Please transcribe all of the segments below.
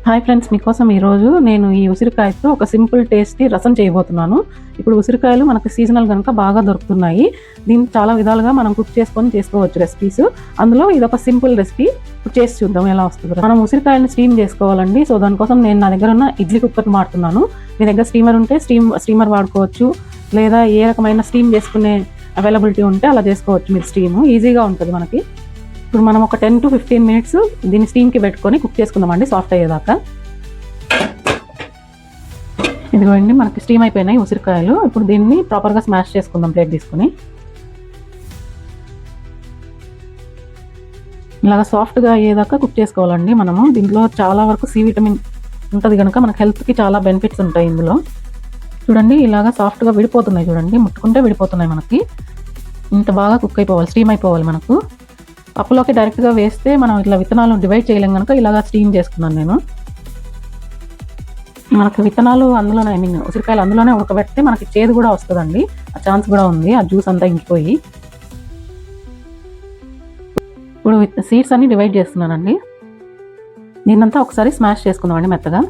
Hi friends, మీకోసం ఈరోజు నేను ఈ ఉసిరికాయతో ఒక సింపుల్ టేస్టీ రసం చేయబోతున్నాను. ఇప్పుడు ఉసిరికాయలు మనకు సీజనల్ కనుక బాగా దొరుకుతున్నాయి. దీన్ని చాలా విధాలుగా మనం కుక్ చేసుకొని చేసుకోవచ్చు రెసిపీస్. అందులో ఇదొక సింపుల్ రెసిపీ. ఇప్పుడు చేసి చూద్దాం ఎలా వస్తుందో. మనం ఉసిరికాయలను స్టీమ్ చేసుకోవాలండి. సో దానికోసం నేను నా దగ్గర ఉన్న ఇడ్లీ కుక్కర్ వాడుతున్నాను. మీ దగ్గర స్టీమర్ ఉంటే స్టీమర్ వాడుకోవచ్చు, లేదా ఏ రకమైన స్టీమ్ చేసుకునే అవైలబిలిటీ ఉంటే అలా చేసుకోవచ్చు. మీరు స్టీమ్ ఈజీగా ఉంటుంది మనకి. ఇప్పుడు మనం ఒక 10 to 15 మినిట్స్ దీన్ని స్టీమ్కి పెట్టుకొని కుక్ చేసుకుందామండి సాఫ్ట్ అయ్యేదాకా. ఇదిగోండి మనకి స్టీమ్ అయిపోయినాయి ఉసిరికాయలు. ఇప్పుడు దీన్ని ప్రాపర్గా స్మాష్ చేసుకుందాం ప్లేట్ తీసుకొని. ఇలాగ సాఫ్ట్గా అయ్యేదాకా కుక్ చేసుకోవాలండి మనము. దీంట్లో చాలా వరకు సి విటమిన్ ఉంటుంది కనుక మనకు హెల్త్కి చాలా బెనిఫిట్స్ ఉంటాయి ఇందులో. చూడండి ఇలాగ సాఫ్ట్గా విడిపోతున్నాయి, చూడండి ముట్టుకుంటే విడిపోతున్నాయి మనకి. ఇంత బాగా కుక్ అయిపోవాలి, స్టీమ్ అయిపోవాలి మనకు. పప్పులోకి డైరెక్ట్గా వేస్తే మనం ఇట్లా విత్తనాలు డివైడ్ చేయలేం కనుక ఇలాగా స్టీమ్ చేసుకున్నాను నేను. మనకి విత్తనాలు అందులోనే ఉసిరికాయలు అందులోనే ఉడకబెడితే మనకి చేదు కూడా వస్తుందండి. ఆ ఛాన్స్ కూడా ఉంది, ఆ జ్యూస్ అంతా ఇంకిపోయి. ఇప్పుడు సీడ్స్ అన్ని డివైడ్ చేస్తున్నానండి. దీన్నంతా ఒకసారి స్మాష్ చేసుకుందామండి మెత్తగా.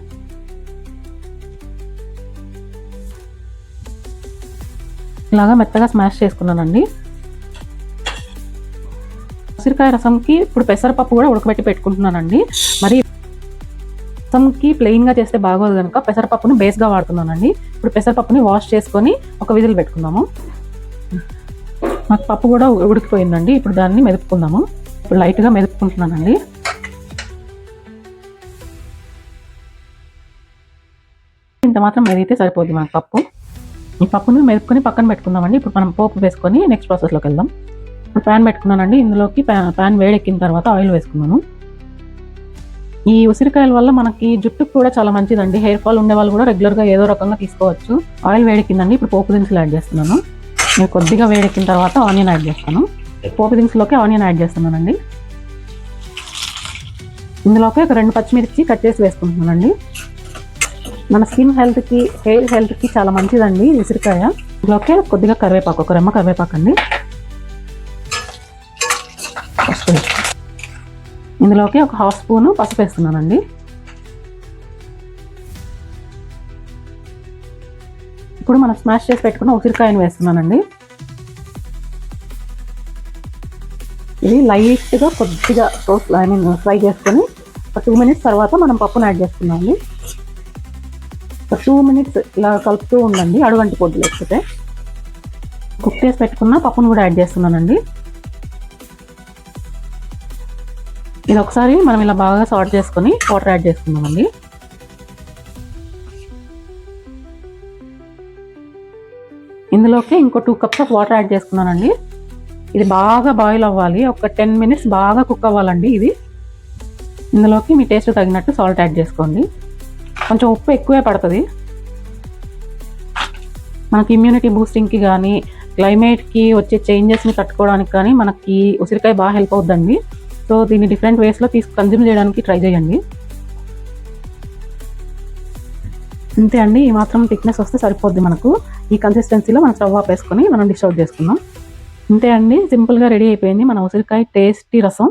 ఇలాగా మెత్తగా స్మాష్ చేసుకున్నానండి. ఉసిరికాయ రసంకి ఇప్పుడు పెసరపప్పు కూడా ఉడకబెట్టి పెట్టుకుంటున్నానండి. మరి రసంకి ప్లెయిన్గా చేస్తే బాగోదు కనుక పెసరపప్పుని బేస్గా వాడుతున్నానండి. ఇప్పుడు పెసరపప్పుని వాష్ చేసుకొని ఒక విజిల్ పెట్టుకుందాము. నాకు పప్పు కూడా ఉడికిపోయిందండి. ఇప్పుడు దాన్ని మెదుపుకుందాము. ఇప్పుడు లైట్గా మెదుపుకుంటున్నానండి. ఇంత మాత్రం మెదిగితే సరిపోద్ది మనకు పప్పు. ఈ పప్పుని మెదుపుకొని పక్కన పెట్టుకుందామండి. ఇప్పుడు మనం పోపు వేసుకొని నెక్స్ట్ ప్రాసెస్లోకి వెళ్దాం. ఇప్పుడు ప్యాన్ పెట్టుకున్నానండి. ఇందులోకి ప్యాన్ వేడెక్కిన తర్వాత ఆయిల్ వేసుకున్నాను. ఈ ఉసిరికాయల వల్ల మనకి జుట్టుకు కూడా చాలా మంచిదండి. హెయిర్ ఫాల్ ఉండే వాళ్ళు కూడా రెగ్యులర్గా ఏదో రకంగా తీసుకోవచ్చు. ఆయిల్ వేడెక్కిందండి. ఇప్పుడు పోపు దినుసులు యాడ్ చేస్తున్నాను. నేను కొద్దిగా వేడెక్కిన తర్వాత ఆనియన్ యాడ్ చేస్తాను. పోపు దినుసులోకి ఆనియన్ యాడ్ చేస్తున్నానండి. ఇందులోకి ఒక 2 పచ్చిమిర్చి కట్ చేసి వేసుకుంటున్నానండి. మన స్కిన్ హెల్త్కి, హెయిర్ హెల్త్కి చాలా మంచిదండి ఉసిరికాయ. ఇందులోకి కొద్దిగా కరివేపాకు, ఒక రెమ్మ కరివేపాకు అండి. ఇందులోకి ఒక 1/2 స్పూను పసుపు వేస్తున్నానండి. ఇప్పుడు మనం స్మాష్ చేసి పెట్టుకున్న ఉసిరికాయను వేస్తున్నానండి. ఇది లైట్గా కొద్దిగా ఫ్రై చేసుకొని ఒక 2 మినిట్స్ తర్వాత మనం పప్పును యాడ్ చేసుకున్నామండి. ఒక 2 మినిట్స్ ఇలా కలుపుతూ ఉండండి, అడుగంటి పొద్దు లేకపోతే. కుక్ చేసి పెట్టుకున్న పప్పును కూడా యాడ్ చేస్తున్నానండి. ఇది ఒకసారి మనం ఇలా బాగా సాల్ట్ చేసుకొని వాటర్ యాడ్ చేసుకుందామండి. ఇందులోకి ఇంకో 2 కప్స్ ఆఫ్ వాటర్ యాడ్ చేసుకున్నానండి. ఇది బాగా బాయిల్ అవ్వాలి, ఒక 10 మినిట్స్ బాగా కుక్ అవ్వాలండి ఇది. ఇందులోకి మీ టేస్ట్ తగినట్టు సాల్ట్ యాడ్ చేసుకోండి. కొంచెం ఉప్పు ఎక్కువే పడుతుంది. మనకి ఇమ్యూనిటీ బూస్టింగ్కి కానీ, క్లైమేట్కి వచ్చే చేంజెస్ని తట్టుకోవడానికి కానీ మనకి ఉసిరికాయ బాగా హెల్ప్ అవుతుందండి. సో దీన్ని డిఫరెంట్ వేస్లో కన్జ్యూమ్ చేయడానికి ట్రై చేయండి. అంతే అండి, ఈ మాత్రం థిక్నెస్ వస్తే సరిపోద్ది మనకు. ఈ కన్సిస్టెన్సీలో మనం స్టవ్ ఆఫ్ వేసుకొని మనం డిష్ అవుట్ చేసుకుందాం. అంతే అండి, సింపుల్గా రెడీ అయిపోయింది మన ఉసిరికాయ టేస్టీ రసం.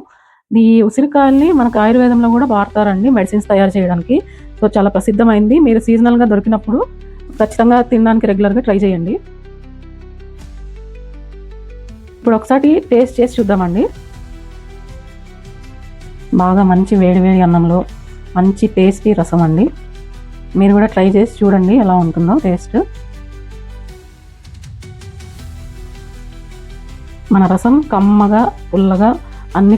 ఈ ఉసిరికాయల్ని మనకు ఆయుర్వేదంలో కూడా వాడతారండి, మెడిసిన్స్ తయారు చేయడానికి. సో చాలా ప్రసిద్ధమైంది. మీరు సీజనల్గా దొరికినప్పుడు ఖచ్చితంగా తినడానికి రెగ్యులర్గా ట్రై చేయండి. ఇప్పుడు ఒకసారి టేస్ట్ చేసి చూద్దామండి. బాగా మంచి వేడివేడి అన్నంలో మంచి టేస్టీ రసం అండి. మీరు కూడా ట్రై చేసి చూడండి ఎలా ఉంటుందో టేస్ట్. మన రసం కమ్మగా, పుల్లగా, అన్ని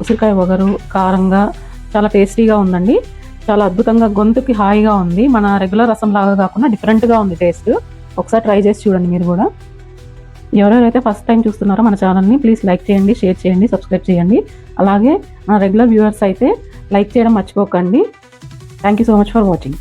ఉసిరికాయ ఒగరు, కారంగా చాలా టేస్టీగా ఉందండి. చాలా అద్భుతంగా, గొంతుకి హాయిగా ఉంది. మన రెగ్యులర్ రసం లాగా కాకుండా డిఫరెంట్గా ఉంది టేస్ట్. ఒకసారి ట్రై చేసి చూడండి మీరు కూడా. ఎవరెవరైతే ఫస్ట్ టైం చూస్తున్నారో మన ఛానల్ని ప్లీజ్ లైక్ చేయండి, షేర్ చేయండి, సబ్స్క్రైబ్ చేయండి. అలాగే మన రెగ్యులర్ వ్యూవర్స్ అయితే లైక్ చేయడం మర్చిపోకండి. Thank you so much for watching.